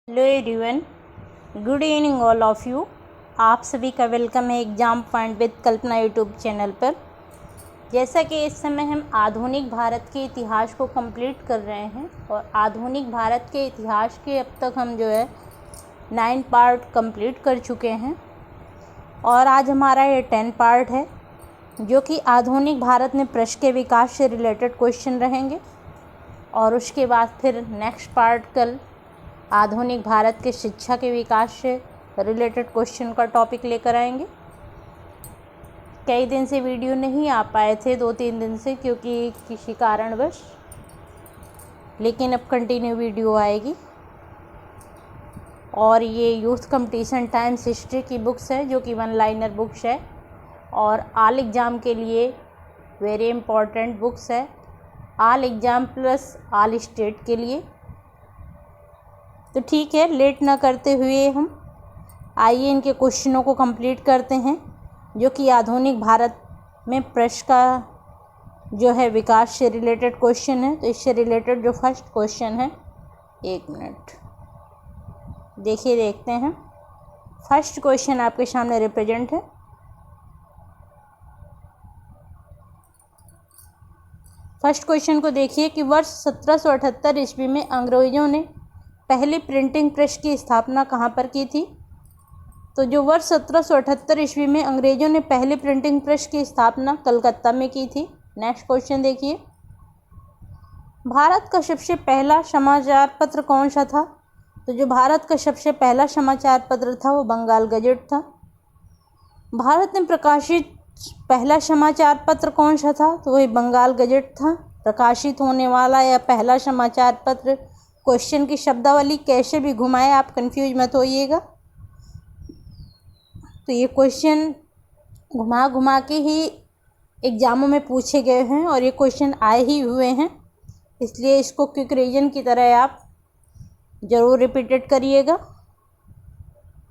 Hello everyone, good evening all of you. आप सभी का वेलकम है exam point with Kalpana YouTube channel पर। जैसा कि इस समय हम आधुनिक भारत के इतिहास को कंप्लीट कर रहे हैं और आधुनिक भारत के इतिहास के अब तक हम 9 पार्ट कंप्लीट कर चुके हैं और आज हमारा ये 10 पार्ट है जो कि आधुनिक भारत में प्रश्न के विकास से रिलेटेड क्वेश्चन रहेंगे। और उसके बाद फिर नेक्स्ट पार्ट कल आधुनिक भारत के शिक्षा के विकास से रिलेटेड क्वेश्चन का टॉपिक लेकर आएंगे। कई दिन से वीडियो नहीं आ पाए थे, 2-3 दिन से, क्योंकि किसी कारणवश, लेकिन अब कंटिन्यू वीडियो आएगी। और ये यूथ कंपटीशन टाइम्स हिस्ट्री की बुक्स है जो कि 1 लाइनर बुक्स है और आल एग्ज़ाम के लिए वेरी इम्पॉर्टेंट बुक्स है, आल एग्ज़ाम प्लस आल स्टेट के लिए। तो ठीक है, लेट ना करते हुए हम आइए इनके क्वेश्चनों को कंप्लीट करते हैं जो कि आधुनिक भारत में प्रश्न का विकास से रिलेटेड क्वेश्चन है। तो इससे रिलेटेड जो फर्स्ट क्वेश्चन है, 1 मिनट देखते हैं। फर्स्ट क्वेश्चन आपके सामने रिप्रेजेंट है। फर्स्ट क्वेश्चन को देखिए कि वर्ष 1778 ईस्वी में अंग्रेजों ने पहली प्रिंटिंग प्रेस की स्थापना कहाँ पर की थी। तो जो वर्ष 1778 ईस्वी में अंग्रेजों ने पहली प्रिंटिंग प्रेस की स्थापना कलकत्ता में की थी। नेक्स्ट क्वेश्चन देखिए, भारत का सबसे पहला समाचार पत्र कौन सा था। तो जो भारत का सबसे पहला समाचार पत्र था वो बंगाल गजेट था। भारत में प्रकाशित पहला समाचार पत्र कौन सा था। तो वही बंगाल गजेट था। प्रकाशित होने वाला या पहला समाचार पत्र, क्वेश्चन की शब्दावली कैसे भी घुमाए आप कंफ्यूज मत होइएगा। तो ये क्वेश्चन घुमा के ही एग्ज़ामों में पूछे गए हैं और ये क्वेश्चन आए ही हुए हैं, इसलिए इसको क्विक रिवीजन की तरह आप ज़रूर रिपीटेड करिएगा।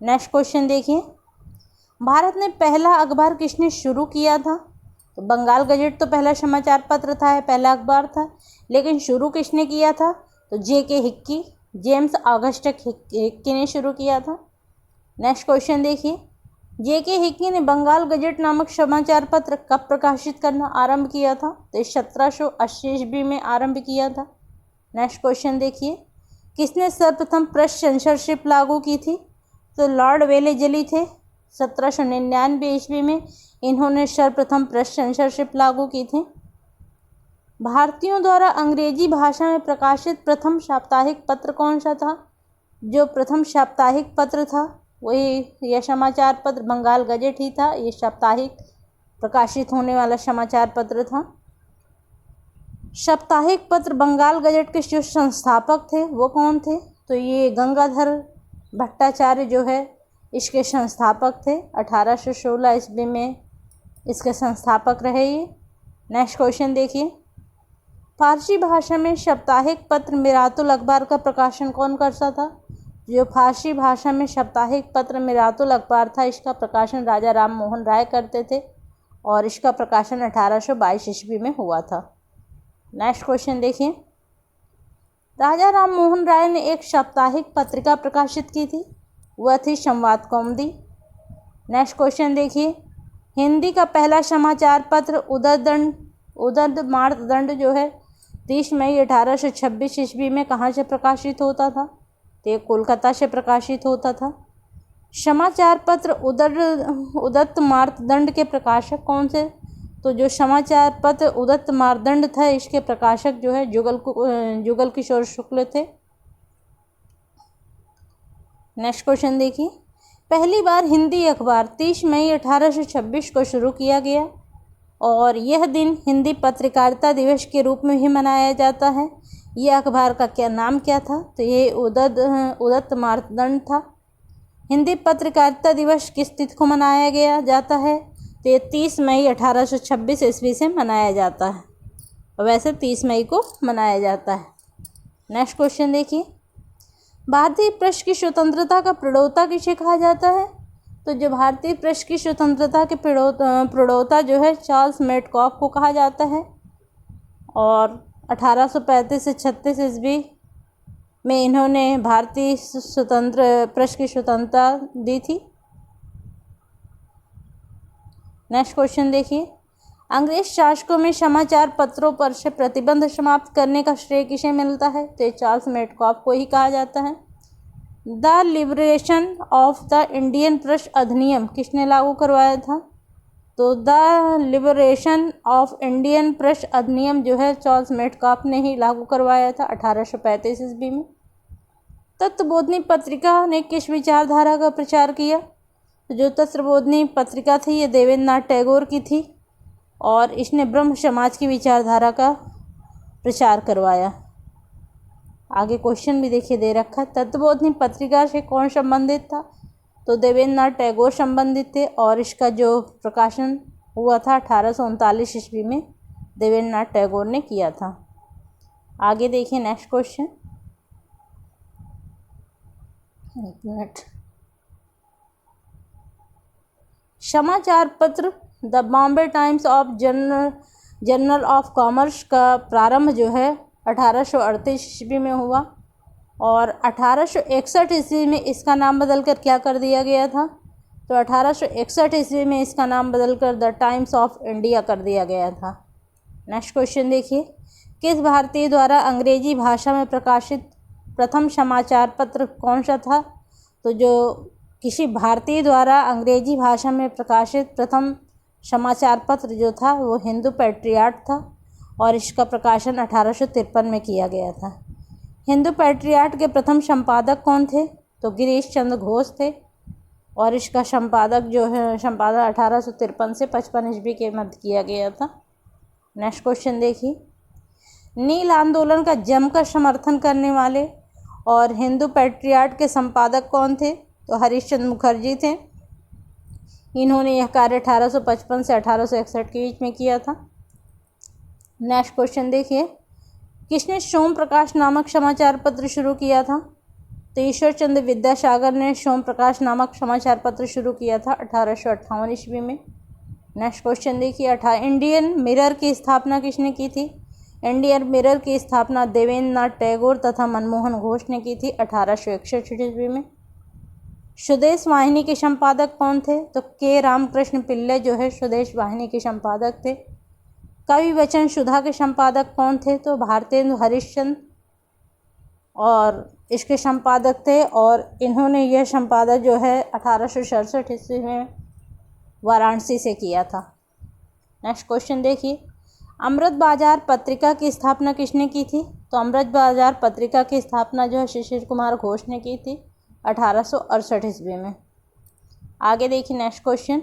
नेक्स्ट क्वेश्चन देखिए, भारत में पहला अखबार किसने शुरू किया था। तो बंगाल गजेट तो पहला समाचार पत्र था, पहला अखबार था, लेकिन शुरू किसने किया था। तो J.K. Hickey, James Augustus Hickey ने शुरू किया था। नेक्स्ट क्वेश्चन देखिए, J.K. हिक्की ने बंगाल गजेट नामक समाचार पत्र कब प्रकाशित करना आरंभ किया था। तो 1780 ईस्वी में आरंभ किया था। नेक्स्ट क्वेश्चन देखिए, किसने सर्वप्रथम प्रेस सेंसरशिप लागू की थी। तो लॉर्ड वेलेजली थे। 1799 ईस्वी में इन्होंने सर्वप्रथम प्रेस सेंसरशिप लागू की थी। भारतीयों द्वारा अंग्रेजी भाषा में प्रकाशित प्रथम साप्ताहिक पत्र कौन सा था। जो प्रथम साप्ताहिक पत्र था वही यह समाचार पत्र बंगाल गजेट ही था। ये साप्ताहिक प्रकाशित होने वाला समाचार पत्र था। साप्ताहिक पत्र बंगाल गजेट के जो संस्थापक थे वो कौन थे। तो ये गंगाधर भट्टाचार्य इसके संस्थापक थे। 1816 ईस्वी में इसके संस्थापक रहे ये। नेक्स्ट क्वेश्चन देखिए, फारसी भाषा में साप्ताहिक पत्र मिरातुल अखबार का प्रकाशन कौन करता था। जो फारसी भाषा में साप्ताहिक पत्र मिरातुल अखबार था, इसका प्रकाशन राजा राम मोहन राय करते थे और इसका प्रकाशन 1822 ईस्वी में हुआ था। नेक्स्ट क्वेश्चन देखिए, राजा राम मोहन राय ने एक साप्ताहिक पत्रिका प्रकाशित की थी, वह थी संवाद कौमुदी। नेक्स्ट क्वेश्चन देखिए, हिंदी का पहला समाचार पत्र उदंड मार्तंड 30 मई 1826 ईस्वी में कहाँ से प्रकाशित होता था। तो ये कोलकाता से प्रकाशित होता था। समाचार पत्र उदत्त मार्तंड के प्रकाशक कौन से। तो जो समाचार पत्र उदत्त मार्तंड था, इसके प्रकाशक जुगल किशोर शुक्ल थे। नेक्स्ट क्वेश्चन देखिए, पहली बार हिंदी अखबार 30 मई 1826 को शुरू किया गया और यह दिन हिंदी पत्रकारिता दिवस के रूप में ही मनाया जाता है। यह अखबार का नाम क्या था। तो ये उदत्त मार्तंड था। हिंदी पत्रकारिता दिवस किस तिथि को मनाया गया जाता है। तो ये 30 मई 1826 ईस्वी से मनाया जाता है और वैसे 30 मई को मनाया जाता है। नेक्स्ट क्वेश्चन देखिए, भारतीय प्रेस की स्वतंत्रता का प्रणेता किसे कहा जाता है। तो जो भारतीय प्रेस की स्वतंत्रता के प्रणेता चार्ल्स मेडकॉफ को कहा जाता है और 1835 से 36 ईस्वी में इन्होंने भारतीय स्वतंत्र प्रेस की स्वतंत्रता दी थी। नेक्स्ट क्वेश्चन देखिए, अंग्रेज शासकों में समाचार पत्रों पर से प्रतिबंध समाप्त करने का श्रेय किसे मिलता है? तो चार्ल्स मेटकॉफ को ही कहा जाता है। The liberation of the Indian press अधिनियम किसने लागू करवाया था? तो the liberation of Indian press अधिनियम जो है चार्ल्स मेटकॉफ ने ही लागू करवाया था 1835 ईस्वी में। तत्वबोधिनी पत्रिका ने किस विचारधारा का प्रचार किया? तो जो तत्वबोधिनी पत्रिका थी ये देवेंद्रनाथ टैगोर की थी और इसने ब्रह्म समाज की विचारधारा का प्रचार करवाया। आगे क्वेश्चन भी देखिए दे रखा है, तत्वबोधिनी पत्रिका से कौन संबंधित था? तो देवेंद्रनाथ टैगोर संबंधित थे और इसका जो प्रकाशन हुआ था 1839 ईस्वी में देवेंद्रनाथ टैगोर ने किया था। आगे देखिए नेक्स्ट क्वेश्चन, एक मिनट। समाचार पत्र the Bombay times of journal of commerce का प्रारंभ जो है 1838 ईस्वी में हुआ और 1861 ईस्वी में इसका नाम बदलकर क्या कर दिया गया था? तो 1861 ईस्वी में इसका नाम बदलकर द टाइम्स ऑफ इंडिया कर दिया गया था। नेक्स्ट क्वेश्चन देखिए, किस भारतीय द्वारा अंग्रेजी भाषा में प्रकाशित प्रथम समाचार पत्र कौन सा था? तो जो किसी भारतीय द्वारा अंग्रेजी भाषा में प्रकाशित प्रथम समाचार पत्र जो था वो हिंदू पैट्रियट था और इसका प्रकाशन 1853 में किया गया था। हिंदू पैट्रियट के प्रथम संपादक कौन थे? तो गिरीश चंद्र घोष थे और इसका संपादक जो है संपादक 1853 से 55 ईस्वी के मध्य किया गया था। नेक्स्ट क्वेश्चन देखिए, नील आंदोलन का जमकर समर्थन करने वाले और हिंदू पैट्रियट के संपादक कौन थे? तो हरीशचंद्र मुखर्जी थे। इन्होंने यह कार्य 1855 से 1861 के बीच में किया था। नेक्स्ट क्वेश्चन देखिए, किसने सोम प्रकाश नामक समाचार पत्र शुरू किया था? तो ईश्वर चंद्र विद्यासागर ने सोम प्रकाश नामक समाचार पत्र शुरू किया था 1858 ईस्वी में। नेक्स्ट क्वेश्चन देखिए, इंडियन मिरर की स्थापना किसने की थी? इंडियन मिरर की स्थापना देवेंद्रनाथ टैगोर तथा मनमोहन घोष ने की थी 1861 ईस्वी में। स्वदेश वाहिनी के संपादक कौन थे? तो के रामकृष्ण पिल्ले जो है स्वदेश वाहिनी के संपादक थे। कवि वचन सुधा के संपादक कौन थे? तो भारतेंदु हरिश्चंद्र और इसके संपादक थे और इन्होंने यह संपादक जो है 1867 ईस्वी में वाराणसी से किया था। नेक्स्ट क्वेश्चन देखिए, अमृत बाजार पत्रिका की स्थापना किसने की थी? तो अमृत बाजार पत्रिका की स्थापना जो है शिशिर कुमार घोष ने की थी 1868 ईस्वी में। आगे देखिए नेक्स्ट क्वेश्चन,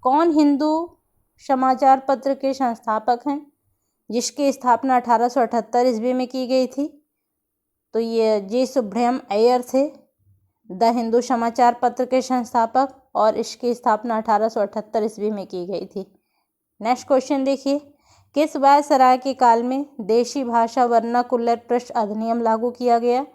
कौन हिंदू समाचार पत्र के संस्थापक हैं जिसकी स्थापना 1878 ईस्वी में की गई थी? तो ये जी सुब्रह्मण्यम अय्यर थे, द हिंदू समाचार पत्र के संस्थापक, और इसकी स्थापना 1878 ईस्वी में की गई थी। नेक्स्ट क्वेश्चन देखिए, किस वायसराय के काल में देशी भाषा वर्नाकुलर प्रेस अधिनियम लागू किया गया?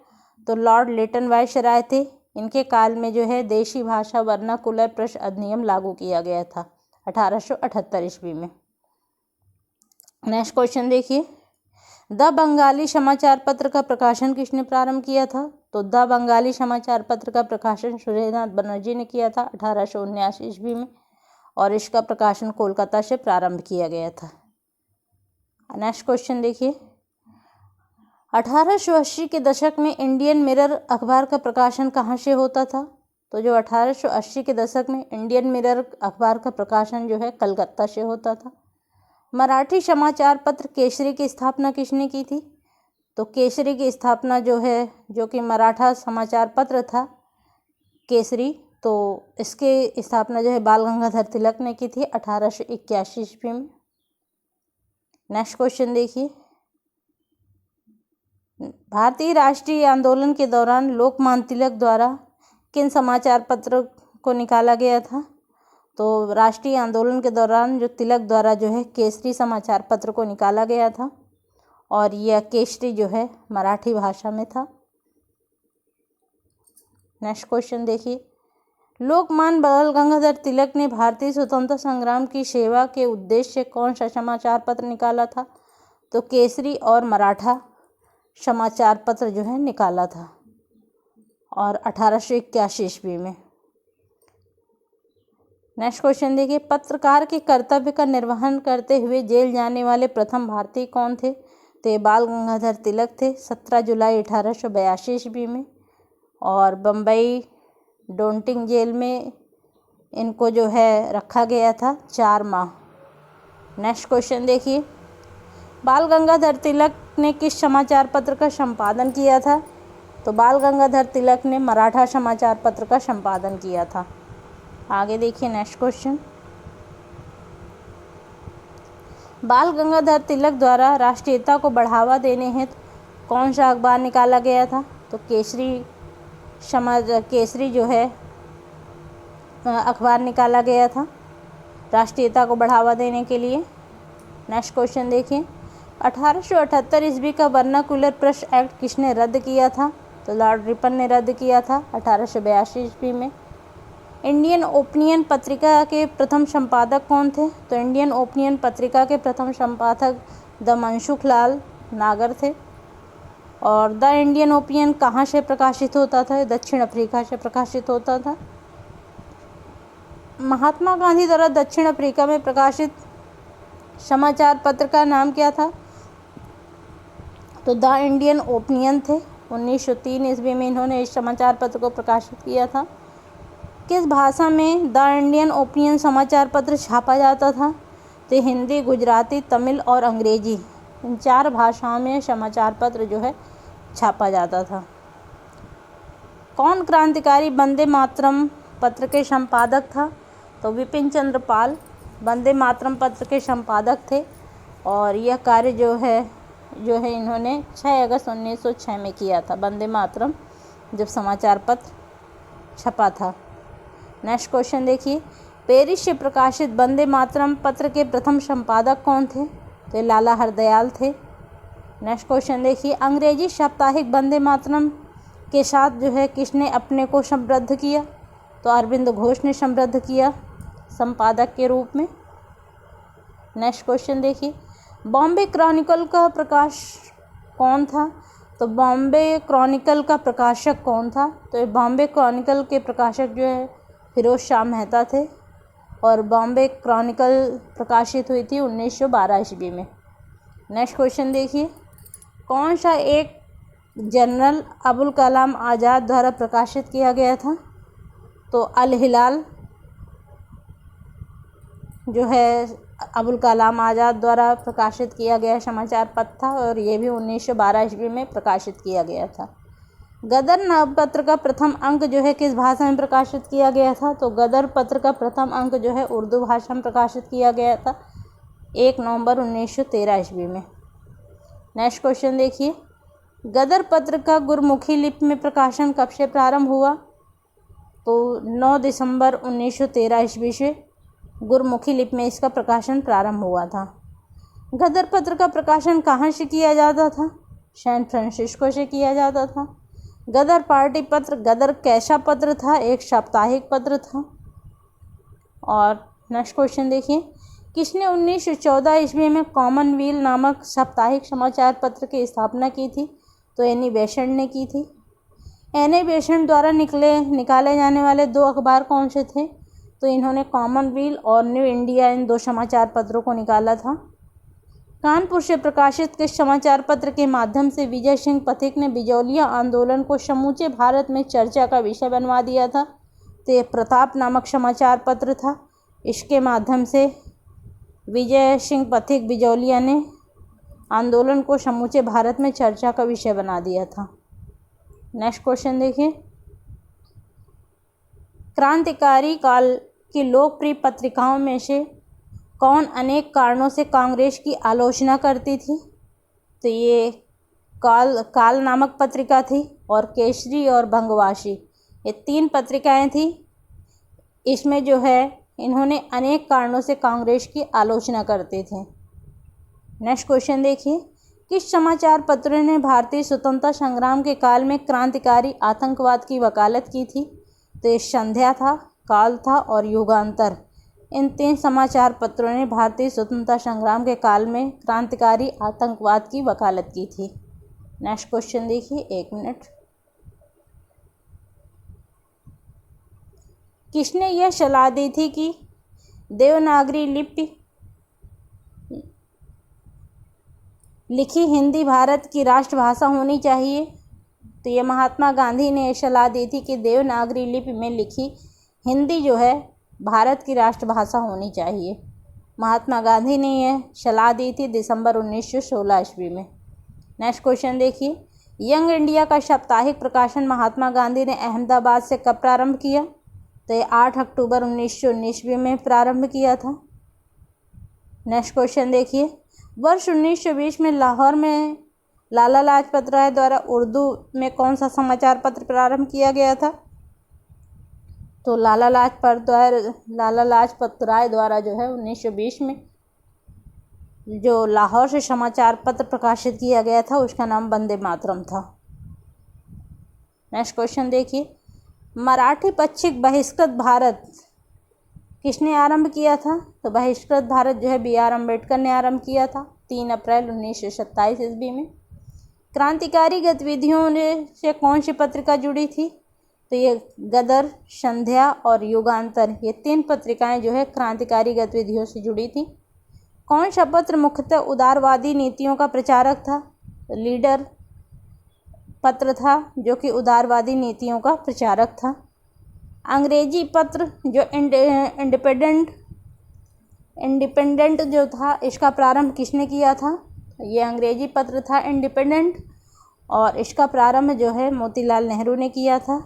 तो लॉर्ड लिटन वायसराय थे, इनके काल में जो है देशी भाषा वर्नाकुलर प्रेस अधिनियम लागू किया गया था 1878 ईस्वी में। नेक्स्ट क्वेश्चन देखिए, द बंगाली समाचार पत्र का प्रकाशन किसने प्रारंभ किया था? तो द बंगाली समाचार पत्र का प्रकाशन सूर्यनाथ बनर्जी ने किया था 1879 ईस्वी में और इसका प्रकाशन कोलकाता से प्रारंभ किया गया था। नेक्स्ट क्वेश्चन देखिए, 1880 के दशक में इंडियन मिरर अखबार का प्रकाशन कहाँ से होता था? तो जो 1880 के दशक में इंडियन मिरर अखबार का प्रकाशन जो है कलकत्ता से होता था। मराठी समाचार पत्र केसरी की स्थापना किसने की थी? तो केसरी की स्थापना जो है जो कि मराठा समाचार पत्र था केसरी, तो इसकी स्थापना जो है बाल गंगाधर तिलक ने की थी 1881 ईस्वी में। नेक्स्ट क्वेश्चन देखिए, भारतीय राष्ट्रीय आंदोलन के दौरान लोकमान्य तिलक द्वारा किन समाचार पत्र को निकाला गया था? तो राष्ट्रीय आंदोलन के दौरान जो तिलक द्वारा जो है केसरी समाचार पत्र को निकाला गया था और यह केसरी जो है मराठी भाषा में था। नेक्स्ट क्वेश्चन देखिए, लोकमान्य बाल गंगाधर तिलक ने भारतीय स्वतंत्रता संग्राम की सेवा के उद्देश्य से कौन सा समाचार पत्र निकाला था? तो केसरी और मराठा समाचार पत्र जो है निकाला था और 1881 ईस्वी में। नेक्स्ट क्वेश्चन देखिए, पत्रकार के कर्तव्य का निर्वहन करते हुए जेल जाने वाले प्रथम भारतीय कौन थे? तो ये बाल गंगाधर तिलक थे 17 जुलाई 1882 ईस्वी में, और बम्बई डोंटिंग जेल में इनको जो है रखा गया था 4 माह। नेक्स्ट क्वेश्चन देखिए, बाल गंगाधर तिलक ने किस समाचार पत्र का संपादन किया था? तो बाल गंगाधर तिलक ने मराठा समाचार पत्र का संपादन किया था। आगे देखिए नेक्स्ट क्वेश्चन, बाल गंगाधर तिलक द्वारा राष्ट्रीयता को बढ़ावा देने हेतु कौन सा अखबार निकाला गया था? तो केसरी जो है अखबार निकाला गया था राष्ट्रीयता को बढ़ावा देने के लिए। नेक्स्ट क्वेश्चन देखिए, 1878 ईस्वी का वर्नाकुलर प्रेस एक्ट किसने रद्द किया था? तो लॉर्ड रिपन ने रद्द किया था 1882 ईस्वी में। इंडियन ओपिनियन पत्रिका के प्रथम संपादक कौन थे? तो इंडियन ओपिनियन पत्रिका के प्रथम संपादक दमनसुख लाल नागर थे। और द इंडियन ओपिनियन कहाँ से प्रकाशित होता था? दक्षिण अफ्रीका से प्रकाशित होता था। महात्मा गांधी द्वारा दक्षिण अफ्रीका में प्रकाशित समाचार पत्र का नाम क्या था? तो द इंडियन ओपिनियन थे। 1903 ईस्वी में इन्होंने इस समाचार पत्र को प्रकाशित किया था। किस भाषा में द इंडियन ओपिनियन समाचार पत्र छापा जाता था? तो हिंदी, गुजराती, तमिल और अंग्रेजी, इन 4 भाषाओं में समाचार पत्र जो है छापा जाता था। कौन क्रांतिकारी वंदे मातरम पत्र के संपादक था? तो विपिन चंद्र पाल वंदे मातरम पत्र के संपादक थे, और यह कार्य जो है इन्होंने 6 अगस्त 1906 में किया था, वंदे मातरम जब समाचार पत्र छपा था। नेक्स्ट क्वेश्चन देखिए, पेरिस से प्रकाशित वंदे मातरम पत्र के प्रथम संपादक कौन थे? तो लाला हरदयाल थे। नेक्स्ट क्वेश्चन देखिए, अंग्रेजी साप्ताहिक वंदे मातरम के साथ जो है किसने अपने को संबद्ध किया? तो अरविंद घोष ने संबद्ध किया संपादक के रूप में। नेक्स्ट क्वेश्चन देखिए, बॉम्बे क्रॉनिकल का प्रकाश कौन था? तो बॉम्बे क्रॉनिकल का प्रकाशक कौन था? तो बॉम्बे क्रॉनिकल के प्रकाशक जो है फिरोज शाह मेहता थे, और बॉम्बे क्रॉनिकल प्रकाशित हुई थी 1912 ईस्वी में। नेक्स्ट क्वेश्चन देखिए, कौन सा एक जनरल अबुल कलाम आज़ाद द्वारा प्रकाशित किया गया था? तो अल हिलाल जो है अबुल कलाम आज़ाद द्वारा प्रकाशित किया गया समाचार पत्र था, और ये भी 1912 ईस्वी में प्रकाशित किया गया था। गदर नवपत्र का प्रथम अंक जो है किस भाषा में प्रकाशित किया गया था? तो गदर पत्र का प्रथम अंक जो है उर्दू भाषा में प्रकाशित किया गया था 1 नवंबर 1913 ईस्वी में। नेक्स्ट क्वेश्चन देखिए, गदर पत्र का गुरमुखी लिपि में प्रकाशन कब से प्रारंभ हुआ? तो 9 दिसंबर 1913 ईस्वी से गुरमुखी लिपि में इसका प्रकाशन प्रारंभ हुआ था। गदर पत्र का प्रकाशन कहाँ से किया जाता था? सैन फ्रांसिस्को से किया जाता था। गदर पार्टी पत्र गदर कैसा पत्र था? एक साप्ताहिक पत्र था। और नेक्स्ट क्वेश्चन देखिए, किसने 1914 ईस्वी में कॉमनवेल्थ नामक साप्ताहिक समाचार पत्र की स्थापना की थी? तो एनी बेसेंट ने की थी। एनी बेसेंट द्वारा निकाले जाने वाले 2 अखबार कौन से थे? तो इन्होंने कॉमनवेल्थ और न्यू इंडिया, इन 2 समाचार पत्रों को निकाला था। कानपुर से प्रकाशित किस समाचार पत्र के माध्यम से विजय सिंह पथिक ने बिजौलिया आंदोलन को समूचे भारत में चर्चा का विषय बनवा दिया था? तो ये प्रताप नामक समाचार पत्र था। इसके माध्यम से विजय सिंह पथिक बिजौलिया ने आंदोलन को समूचे भारत में चर्चा का विषय बना दिया था। नेक्स्ट क्वेश्चन देखिए, क्रांतिकारी काल की लोकप्रिय पत्रिकाओं में से कौन अनेक कारणों से कांग्रेस की आलोचना करती थी? तो ये काल नामक पत्रिका थी, और केसरी और बंगवासी, ये 3 पत्रिकाएं थी। इसमें जो है इन्होंने अनेक कारणों से कांग्रेस की आलोचना करते थे। नेक्स्ट क्वेश्चन देखिए, किस समाचार पत्र ने भारतीय स्वतंत्रता संग्राम के काल में क्रांतिकारी आतंकवाद की वकालत की थी? तो ये संध्या था, काल था और युगांतर, इन 3 समाचार पत्रों ने भारतीय स्वतंत्रता संग्राम के काल में क्रांतिकारी आतंकवाद की वकालत की थी। नेक्स्ट क्वेश्चन देखिए, 1 मिनट। किसने यह सलाह दी थी कि देवनागरी लिपि लिखी हिंदी भारत की राष्ट्रभाषा होनी चाहिए? तो ये महात्मा गांधी ने सलाह दी थी कि देवनागरी लिपि में लिखी हिंदी जो है भारत की राष्ट्रभाषा होनी चाहिए। महात्मा गांधी ने यह सलाह दी थी दिसंबर 1916 ईस्वी में। नेक्स्ट क्वेश्चन देखिए, यंग इंडिया का साप्ताहिक प्रकाशन महात्मा गांधी ने अहमदाबाद से कब प्रारंभ किया? तो ये 8 अक्टूबर 1919 ईस्वी में प्रारंभ किया था। नेक्स्ट क्वेश्चन देखिए, वर्ष 1920 में लाहौर में लाला लाजपत राय द्वारा उर्दू में कौन सा समाचार पत्र प्रारंभ किया गया था? तो लाला लाजपत राय द्वारा जो है 1920 में जो लाहौर से समाचार पत्र प्रकाशित किया गया था उसका नाम वंदे मातरम था। नेक्स्ट क्वेश्चन देखिए, मराठी पक्षिक बहिष्कृत भारत किसने आरंभ किया था? तो बहिष्कृत भारत जो है BR अम्बेडकर ने आरंभ किया था 3 अप्रैल 1927 ईस्वी में। क्रांतिकारी गतिविधियों से कौन सी पत्रिका जुड़ी थी? तो ये गदर, संध्या और युगांतर, ये 3 पत्रिकाएं जो है क्रांतिकारी गतिविधियों से जुड़ी थी। कौन सा पत्र मुख्यतः उदारवादी नीतियों का प्रचारक था? तो लीडर पत्र था जो कि उदारवादी नीतियों का प्रचारक था। अंग्रेजी पत्र जो इंडिपेंडेंट जो था इसका प्रारंभ किसने किया था? ये अंग्रेजी पत्र था इंडिपेंडेंट और इसका प्रारंभ जो है मोतीलाल नेहरू ने किया था।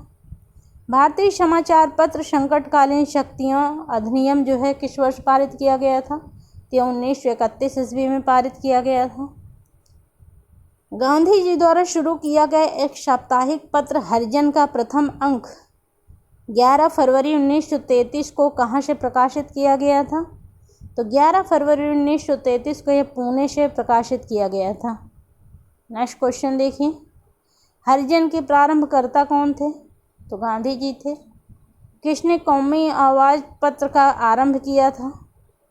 भारतीय समाचार पत्र संकटकालीन शक्तियों अधिनियम जो है किस वर्ष पारित किया गया था? तो 1931 ईस्वी में पारित किया गया था। गांधी जी द्वारा शुरू किया गया एक साप्ताहिक पत्र हरिजन का प्रथम अंक 11 फरवरी 1933 को कहाँ से प्रकाशित किया गया था? तो 11 फरवरी 1933 को यह पुणे से प्रकाशित किया गया था। नेक्स्ट क्वेश्चन देखिए, हरिजन के प्रारंभकर्ता कौन थे? तो गांधी जी थे। किसने कौमी आवाज़ पत्र का आरंभ किया था?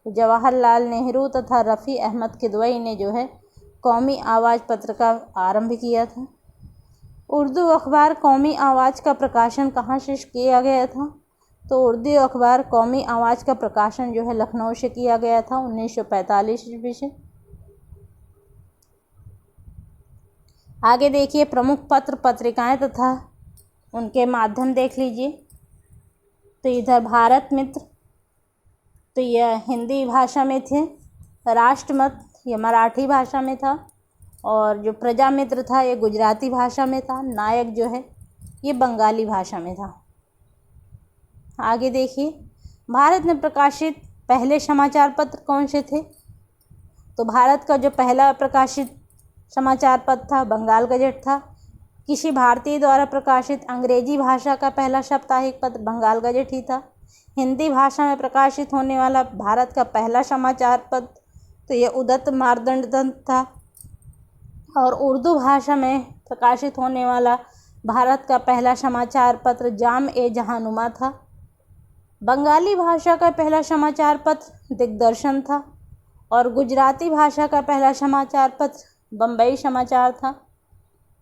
तो जवाहरलाल नेहरू तथा रफ़ी अहमद किदवई ने जो है कौमी आवाज़ पत्र का आरंभ किया था। उर्दू अखबार कौमी आवाज़ का प्रकाशन कहाँ से किया गया था? तो उर्दू अखबार कौमी आवाज़ का प्रकाशन जो है लखनऊ से किया गया था 1945 ईस्वी से। आगे देखिए, प्रमुख पत्र पत्रिकाएं तथा उनके माध्यम देख लीजिए। तो इधर भारत मित्र, तो यह हिंदी भाषा में थे। राष्ट्रमत ये मराठी भाषा में था और जो प्रजा मित्र था ये गुजराती भाषा में था। नायक जो है ये बंगाली भाषा में था। आगे देखिए, भारत में प्रकाशित पहले समाचार पत्र कौन से थे? तो भारत का जो पहला प्रकाशित समाचार पत्र था बंगाल गजट था। किसी भारतीय द्वारा प्रकाशित अंग्रेजी भाषा का पहला साप्ताहिक पत्र बंगाल गजट ही था। हिंदी भाषा में प्रकाशित होने वाला भारत का पहला समाचार पत्र तो ये उदत मार्तंड था और उर्दू भाषा में प्रकाशित होने वाला भारत का पहला समाचार पत्र जाम ए जहानुमा था। बंगाली भाषा का पहला समाचार पत्र दिग्दर्शन था और गुजराती भाषा का पहला समाचार पत्र बम्बई समाचार था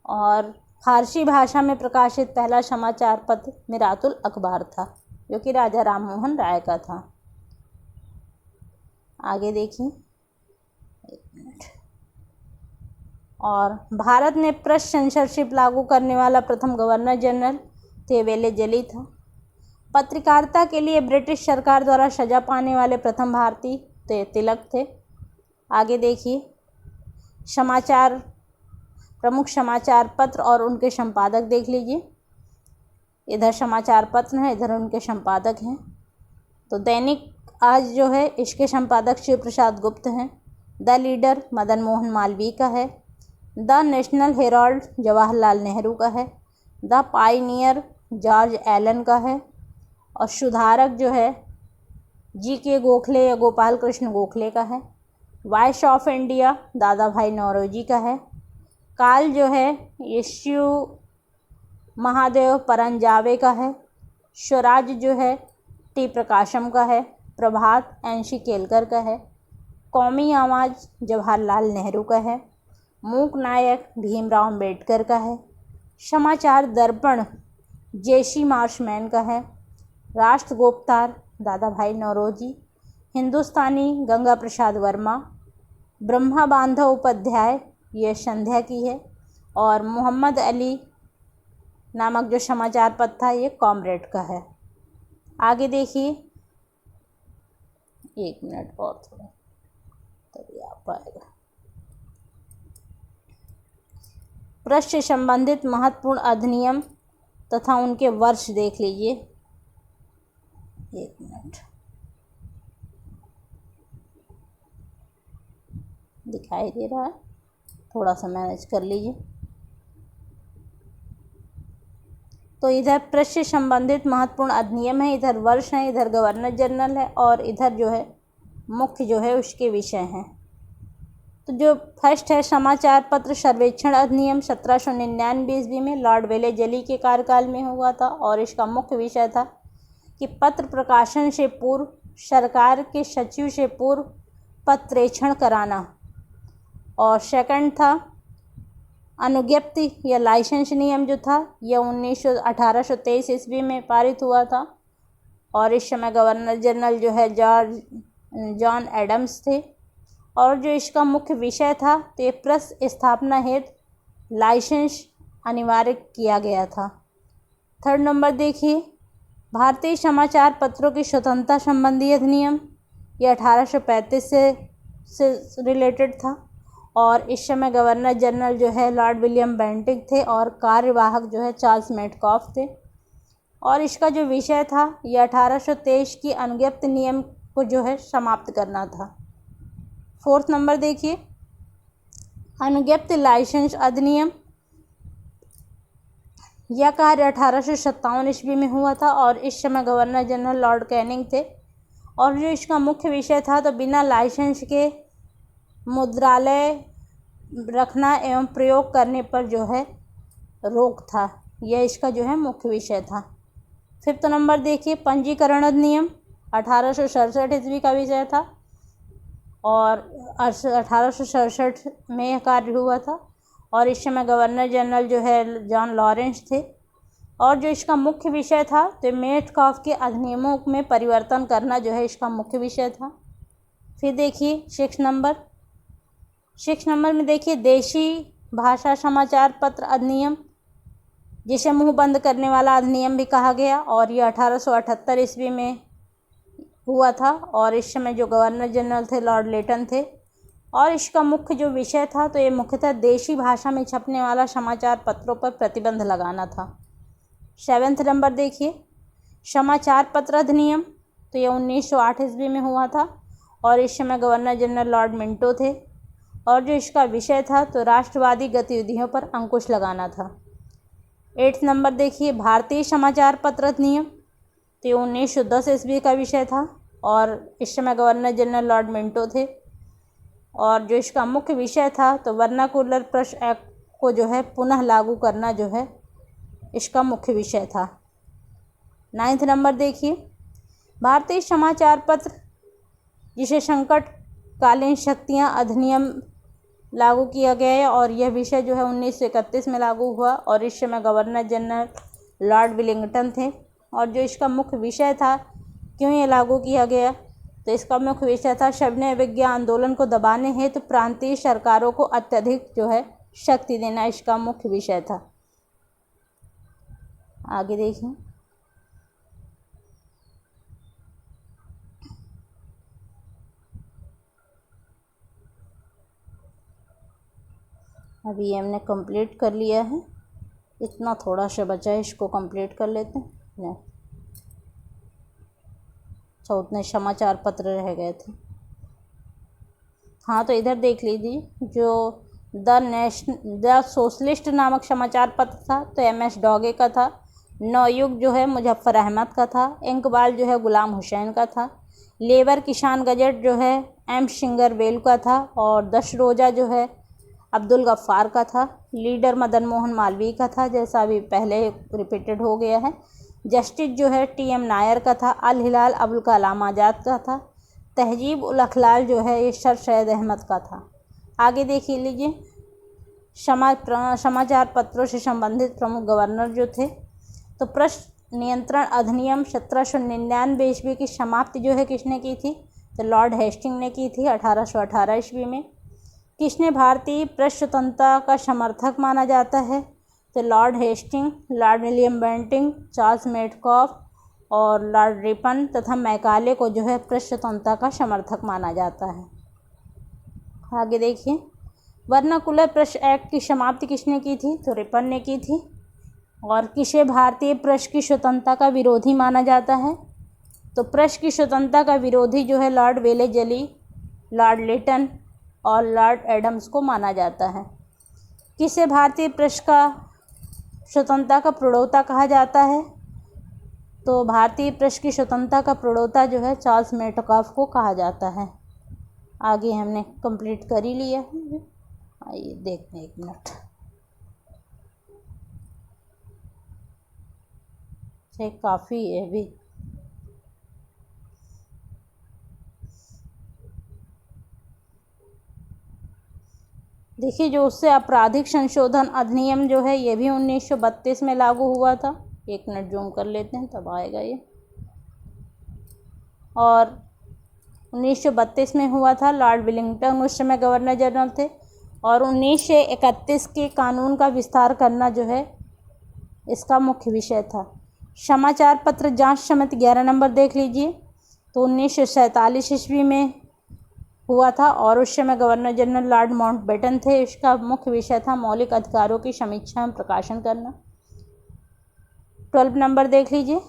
और फारसी भाषा में प्रकाशित पहला समाचार पत्र मिरातुल अखबार था जो कि राजा राममोहन राय का था। आगे देखिए, और भारत में प्रेस सेंसरशिप लागू करने वाला प्रथम गवर्नर जनरल थेवेले जली था। पत्रकारिता के लिए ब्रिटिश सरकार द्वारा सजा पाने वाले प्रथम भारतीय तिलक थे। आगे देखिए, प्रमुख समाचार पत्र और उनके संपादक देख लीजिए। इधर समाचार पत्र हैं, इधर उनके संपादक हैं। तो दैनिक आज जो है इसके संपादक शिव प्रसाद गुप्त हैं। द लीडर मदन मोहन मालवीय का है। The national Herald Jawaharlal Nehru का है। द पायनियर जॉर्ज एलन का है और सुधारक जो है GK गोखले या गोपाल कृष्ण गोखले का है। वॉइस ऑफ इंडिया दादा भाई नौरोजी का है। काल जो है यशु महादेव परंजावे का है। स्वराज जो है T प्रकाशम का है। प्रभात NC केलकर का है। कौमी आवाज़ जवाहरलाल नेहरू का है। मूक नायक भीमराव अम्बेडकर का है। समाचार दर्पण जेसी मार्शमैन का है। राष्ट्र गोपतार दादा भाई नौरोजी। हिंदुस्तानी गंगा प्रसाद वर्मा। ब्रह्मा बांधव उपाध्याय ये संध्या की है। और मोहम्मद अली नामक जो समाचार पत्र था ये कॉमरेड का है। आगे देखिए, 1 मिनट और थोड़ा तभी आ पाएगा। प्रेस से संबंधित महत्वपूर्ण अधिनियम तथा उनके वर्ष देख लीजिए। 1 मिनट दिखाई दे रहा है, थोड़ा सा मैनेज कर लीजिए। तो इधर प्रेस से संबंधित महत्वपूर्ण अधिनियम है, इधर वर्ष है, इधर गवर्नर जनरल है और इधर जो है मुख्य जो है उसके विषय हैं। तो जो फर्स्ट है समाचार पत्र सर्वेक्षण अधिनियम 1799 ईस्वी में लॉर्ड वेलेजली के कार्यकाल में हुआ था और इसका मुख्य विषय था कि पत्र प्रकाशन से पूर्व सरकार के सचिव से पूर्व पत्रेक्षण कराना। और सेकंड था अनुज्ञप्ति या लाइसेंस नियम जो था यह 1823 ईस्वी में पारित हुआ था और इस समय गवर्नर जनरल जो है जॉन एडम्स थे। और जो इसका मुख्य विषय था तो ये प्रेस स्थापना हेतु लाइसेंस अनिवार्य किया गया था। थर्ड नंबर देखिए, भारतीय समाचार पत्रों की स्वतंत्रता संबंधी अधिनियम ये 1835 से रिलेटेड था और इस समय गवर्नर जनरल जो है लॉर्ड विलियम बेंटिक थे और कार्यवाहक जो है चार्ल्स मेटकॉफ थे। और इसका जो विषय था यह 1823 की अनुज्ञप्ति नियम को जो है समाप्त करना था। फोर्थ नंबर देखिए, अनुज्ञप्ति लाइसेंस अधिनियम यह कार्य 1857 ईस्वी में हुआ था और इस समय गवर्नर जनरल लॉर्ड कैनिंग थे। और जो इसका मुख्य विषय था तो बिना लाइसेंस के मुद्रालय रखना एवं प्रयोग करने पर जो है रोक था, यह इसका जो है मुख्य विषय था। फिफ्थ नंबर देखिए, पंजीकरण अधिनियम 1867 ईस्वी का विषय था और 1867 में यह कार्य हुआ था और इस समय गवर्नर जनरल जो है जॉन लॉरेंस थे। और जो इसका मुख्य विषय था तो मेटकॉफ के अधिनियमों में परिवर्तन करना जो है इसका मुख्य विषय था। फिर देखिए 6 नंबर में देखिए देशी भाषा समाचार पत्र अधिनियम, जिसे मुंह बंद करने वाला अधिनियम भी कहा गया और ये 1878 ईस्वी में हुआ था और इस समय जो गवर्नर जनरल थे लॉर्ड लेटन थे। और इसका मुख्य जो विषय था तो ये मुख्यतः देशी भाषा में छपने वाला समाचार पत्रों पर प्रतिबंध लगाना था। 7 नंबर देखिए, समाचार पत्र अधिनियम तो ये 1908 ईस्वी में हुआ था और इस समय गवर्नर जनरल लॉर्ड मिंटो थे। और जो इसका विषय था तो राष्ट्रवादी गतिविधियों पर अंकुश लगाना था। 8 नंबर देखिए, भारतीय समाचार पत्र अधिनियम तो ये 1910 ईस्वी का विषय था और इस समय गवर्नर जनरल लॉर्ड मिंटो थे। और जो इसका मुख्य विषय था तो वर्नाकुलर प्रेस एक्ट को जो है पुनः लागू करना जो है इसका मुख्य विषय था। 9 नंबर देखिए, भारतीय समाचार पत्र जिसे संकटकालीन शक्तियां अधिनियम लागू किया गया है और यह विषय जो है 1931 में लागू हुआ और इस समय गवर्नर जनरल लॉर्ड विलिंगटन थे। और जो इसका मुख्य विषय था क्यों ये लागू किया गया तो इसका मुख्य विषय था सविनय विज्ञा आंदोलन को दबाने हेतु प्रांतीय सरकारों को अत्यधिक जो है शक्ति देना इसका मुख्य विषय था। आगे देखिए, अभी हमने कंप्लीट कर लिया है, इतना थोड़ा सा बचा है, इसको कंप्लीट कर लेते हैं। अच्छा, उतने समाचार पत्र रह गए थे। हाँ, तो इधर देख लीजिए, जो द सोशलिस्ट नामक समाचार पत्र था तो MS डॉगे का था। नवयुग जो है मुजफ्फर अहमद का था। इंकबाल जो है गुलाम हुसैन का था। लेबर किसान गजट जो है M सिंगरवेल का था और 10 रोज़ा जो है अब्दुल गफ्फार का था। लीडर मदन मोहन मालवीय का था, जैसा अभी पहले रिपीटेड हो गया है। जस्टिस जो है TM नायर का था। अल हिलाल अबुल कलाम आज़ाद का था। तहजीब उल अखलाल जो है ये सर सैयद अहमद का था। आगे देख लीजिए, समाचार पत्रों से संबंधित प्रमुख गवर्नर जो थे। तो प्रेस नियंत्रण अधिनियम 1799 ईस्वी की समाप्ति जो है किसने की थी? तो लॉर्ड हेस्टिंग ने की थी 1818 ईस्वी में। किसने भारतीय प्रेस स्वतंत्रता का समर्थक माना जाता है? तो Lord Hastings, Lord William Bentinck, Charles Metcalfe और लॉर्ड रिपन तथा मैकाले को जो है प्रेस स्वतंत्रता का समर्थक माना जाता है। आगे देखिए, वर्नाकुलर प्रेस एक्ट की समाप्ति किसने की थी? तो रिपन ने की थी। और किसे भारतीय प्रेस की स्वतंत्रता का विरोधी माना जाता है? तो प्रेस की स्वतंत्रता का विरोधी जो है लॉर्ड वेलेजली, लॉर्ड लिटन और लॉर्ड एडम्स को माना जाता है। किसे भारतीय प्रेस का स्वतंत्रता का प्रणेता कहा जाता है? तो भारतीय प्रेस की स्वतंत्रता का प्रणेता जो है चार्ल्स मेडकॉफ को कहा जाता है। आगे हमने कंप्लीट कर ही लिया है। आइए देखते हैं, एक मिनट से काफ़ी है भी। देखिए, जो उससे आपराधिक संशोधन अधिनियम जो है ये भी 1932 में लागू हुआ था। एक मिनट जूम कर लेते हैं तब आएगा ये। और 1932 में हुआ था। लॉर्ड विलिंगटन उस समय गवर्नर जनरल थे। और 1931 के कानून का विस्तार करना जो है इसका मुख्य विषय था। समाचार पत्र जांच समिति 11 नंबर देख लीजिए। तो 1947 ईस्वी में हुआ था और उस समय गवर्नर जनरल लॉर्ड माउंटबेटन थे। इसका मुख्य विषय था मौलिक अधिकारों की समीक्षा एवं प्रकाशन करना। 12 नंबर देख लीजिए।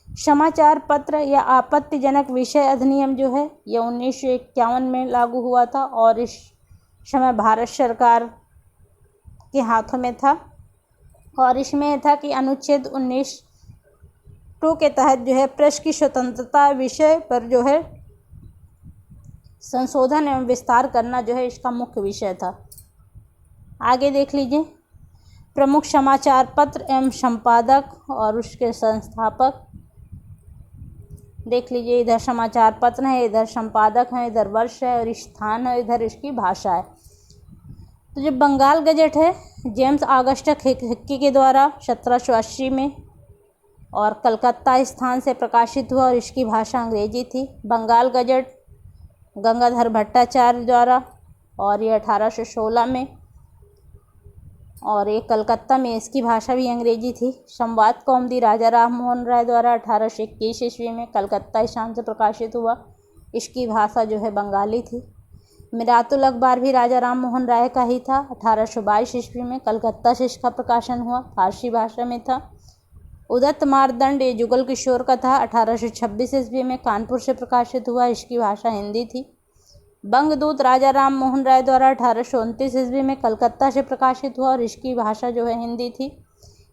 समाचार पत्र या आपत्तिजनक विषय अधिनियम जो है ये 1951 में लागू हुआ था और इस समय भारत सरकार के हाथों में था। और इसमें यह था कि अनुच्छेद 19(2) के तहत जो है प्रेस की स्वतंत्रता विषय पर जो है संशोधन एवं विस्तार करना जो है इसका मुख्य विषय था। आगे देख लीजिए, प्रमुख समाचार पत्र एवं संपादक और उसके संस्थापक देख लीजिए। इधर समाचार पत्र है, इधर संपादक है, इधर वर्ष है और स्थान है, इधर इसकी भाषा है। तो जो बंगाल गजट है जेम्स ऑगस्टस हिक्की के द्वारा 1780 में और कलकत्ता स्थान से प्रकाशित हुआ और इसकी भाषा अंग्रेजी थी। बंगाल गजट गंगाधर भट्टाचार्य द्वारा और ये 1816 में, और ये कलकत्ता में इसकी भाषा भी अंग्रेजी थी। संवाद कौमुदी राजा राम मोहन राय द्वारा 1821 ईस्वी में कलकत्ता स्थान से प्रकाशित हुआ। इसकी भाषा जो है बंगाली थी। मिरातुल अखबार भी राजा राम मोहन राय का ही था। 1822 ईस्वी में कलकत्ता से इसका प्रकाशन हुआ, फारसी भाषा में था। उदत्त मार्तंड ये जुगल किशोर का था। 1826 ईस्वी में कानपुर से प्रकाशित हुआ, इसकी भाषा हिंदी थी। बंगदूत राजा राम मोहन राय द्वारा 1829 ईस्वी में कलकत्ता से प्रकाशित हुआ और इसकी भाषा जो है हिंदी थी।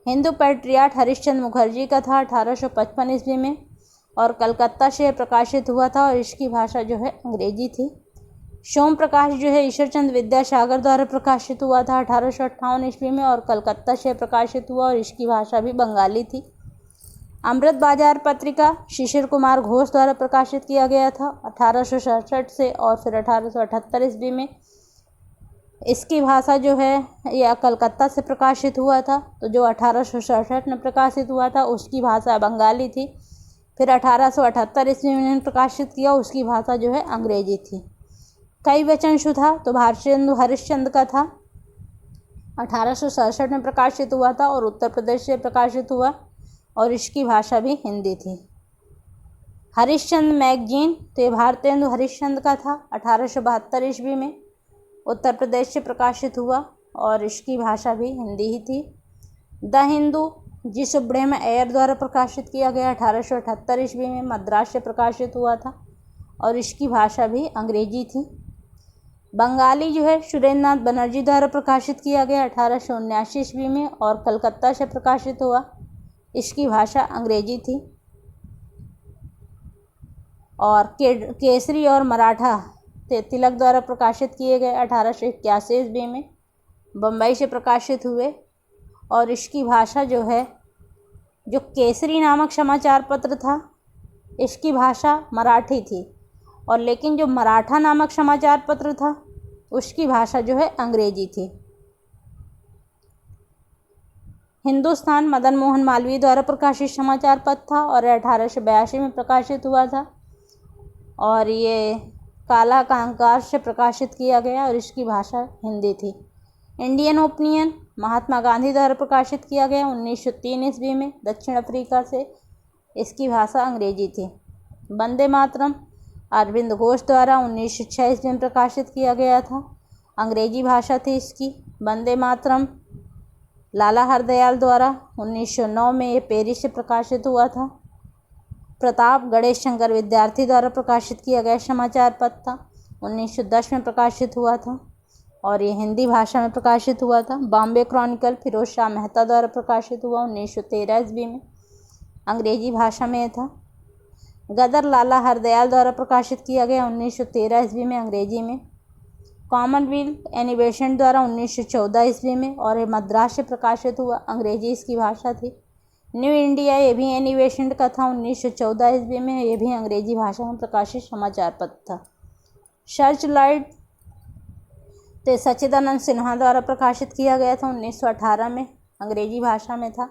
हिंदू पैट्रियाट हरिश्चंद्र मुखर्जी का था 1855 ईस्वी में और कलकत्ता से प्रकाशित हुआ था और इसकी भाषा जो है अंग्रेजी थी। सोम प्रकाश जो है ईश्वरचंद्र विद्यासागर द्वारा प्रकाशित हुआ था 1858 ईस्वी में और कलकत्ता से प्रकाशित हुआ और इसकी भाषा भी बंगाली थी। अमृत बाजार पत्रिका शिशिर कुमार घोष द्वारा प्रकाशित किया गया था 1867 से और फिर 1878 ईस्वी में। इसकी भाषा जो है यह कलकत्ता से प्रकाशित हुआ था। तो जो 1867 में प्रकाशित हुआ था उसकी भाषा बंगाली थी। फिर 1878 ईस्वी में प्रकाशित किया, उसकी भाषा जो है अंग्रेजी थी। कई वचन सुधा तो भारतेंदु हरिश्चंद्र का था, 1867 में प्रकाशित हुआ था और उत्तर प्रदेश से प्रकाशित हुआ और इसकी भाषा भी हिंदी थी। हरिश्चंद्र मैगजीन तो ये भारतेंदु हरिश्चंद्र का था, 1872 ईस्वी में उत्तर प्रदेश से प्रकाशित हुआ और इसकी भाषा भी हिंदी ही थी। द हिंदू जी सुब्रह्म अय्यर द्वारा प्रकाशित किया गया 1878 ईस्वी में मद्रास से प्रकाशित हुआ था और इसकी भाषा भी अंग्रेजी थी। बंगाली जो है सुरेंद्रनाथ बनर्जी द्वारा प्रकाशित किया गया 1879 ईस्वी में और कलकत्ता से प्रकाशित हुआ, इसकी भाषा अंग्रेजी थी। और केसरी और मराठा तिलक द्वारा प्रकाशित किए गए 1881 ईस्वी में, बम्बई से प्रकाशित हुए और इसकी भाषा जो है, जो केसरी नामक समाचार पत्र था इसकी भाषा मराठी थी और लेकिन जो मराठा नामक समाचार पत्र था उसकी भाषा जो है अंग्रेजी थी। हिंदुस्तान मदन मोहन मालवीय द्वारा प्रकाशित समाचार पत्र था और 1882 में प्रकाशित हुआ था और ये काला कांकार से प्रकाशित किया गया और इसकी भाषा हिंदी थी। इंडियन ओपिनियन महात्मा गांधी द्वारा प्रकाशित किया गया 1903 ईस्वी में दक्षिण अफ्रीका से, इसकी भाषा अंग्रेजी थी। वंदे मातरम अरविंद घोष द्वारा 1906 ईस्वी में प्रकाशित किया गया था, अंग्रेजी भाषा थी इसकी। वंदे मातरम लाला हरदयाल द्वारा 1909 में ये पेरिस से प्रकाशित हुआ था। प्रताप गणेश शंकर विद्यार्थी द्वारा प्रकाशित किया गया समाचार पत्र था, 1910 में प्रकाशित हुआ था और ये हिंदी भाषा में प्रकाशित हुआ था। बॉम्बे क्रॉनिकल फिरोज शाह मेहता द्वारा प्रकाशित हुआ 1913 ईस्वी में, अंग्रेजी भाषा में था। गदर लाला हरदयाल द्वारा प्रकाशित किया गया 1913 ईस्वी में, अंग्रेजी में। कॉमनवेल्थ एनिमेशन द्वारा 1914 ईस्वी में और ये मद्रास से प्रकाशित हुआ, अंग्रेजी इसकी भाषा थी। न्यू इंडिया ये भी एनिमेशन का था 1914 ईस्वी में, ये भी अंग्रेजी भाषा में प्रकाशित समाचार पत्र था। सर्च लाइट तो सच्चिदानंद सिन्हा द्वारा प्रकाशित किया गया था 1918 में, अंग्रेजी भाषा में था।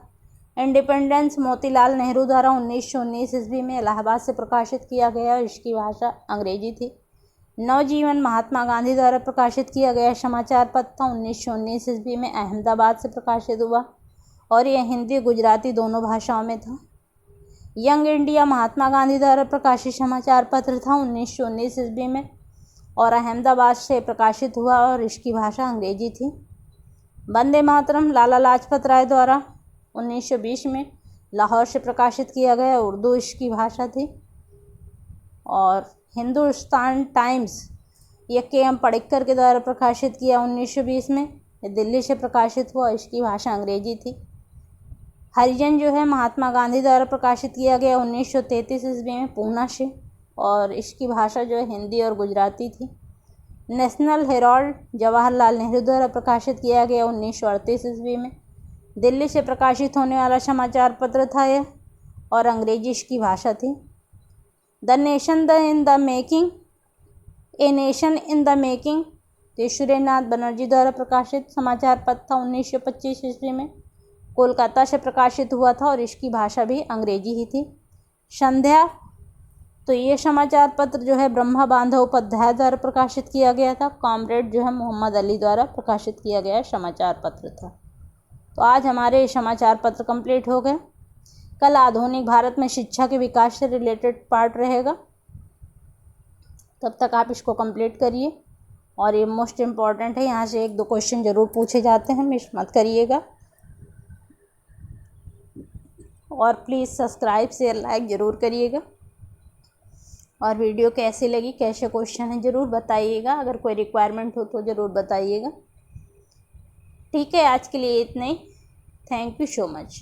इंडिपेंडेंस मोतीलाल नेहरू द्वारा 1919 ईस्वी में इलाहाबाद से प्रकाशित किया गया और इसकी भाषा अंग्रेजी थी। नवजीवन महात्मा गांधी द्वारा प्रकाशित किया गया समाचार पत्र था 1919 ईस्वी में, अहमदाबाद से प्रकाशित हुआ और यह हिंदी गुजराती दोनों भाषाओं में था। यंग इंडिया महात्मा गांधी द्वारा प्रकाशित समाचार पत्र था 1919 ईस्वी में और अहमदाबाद से प्रकाशित हुआ और इसकी भाषा अंग्रेजी थी। वंदे मातरम लाला लाजपत राय द्वारा 1920 में लाहौर से प्रकाशित किया गया, उर्दू इसकी भाषा थी। और हिंदुस्तान टाइम्स ये के.एम. पडिक्कर के द्वारा प्रकाशित किया 1920 में, ये दिल्ली से प्रकाशित हुआ, इसकी भाषा अंग्रेजी थी। हरिजन जो है महात्मा गांधी द्वारा प्रकाशित किया गया 1933 ईस्वी में पूना से और इसकी भाषा जो है हिंदी और गुजराती थी। नेशनल हेराल्ड जवाहरलाल नेहरू द्वारा प्रकाशित किया गया 1938 ईस्वी में, दिल्ली से प्रकाशित होने वाला समाचार पत्र था यह और अंग्रेजी इसकी भाषा थी। The nation in the making a nation in the making तो सूर्यनाथ बनर्जी द्वारा प्रकाशित समाचार पत्र था 1925 ईस्वी में, कोलकाता से प्रकाशित हुआ था और इसकी भाषा भी अंग्रेजी ही थी। संध्या तो ये समाचार पत्र जो है ब्रह्मा बांधव उपाध्याय द्वारा प्रकाशित किया गया था। कॉमरेड जो है मोहम्मद अली द्वारा प्रकाशित किया गया समाचार पत्र था। तो आज हमारे समाचार पत्र कंप्लीट हो गए। कल आधुनिक भारत में शिक्षा के विकास से रिलेटेड पार्ट रहेगा, तब तक आप इसको कंप्लीट करिए और ये मोस्ट इम्पॉर्टेंट है, यहाँ से 1-2 क्वेश्चन ज़रूर पूछे जाते हैं, मिस मत करिएगा। और प्लीज़ सब्सक्राइब शेयर लाइक ज़रूर करिएगा और वीडियो कैसी लगी, कैसे क्वेश्चन है ज़रूर बताइएगा, अगर कोई रिक्वायरमेंट हो तो ज़रूर बताइएगा। ठीक है, आज के लिए इतना ही। Thank you so much.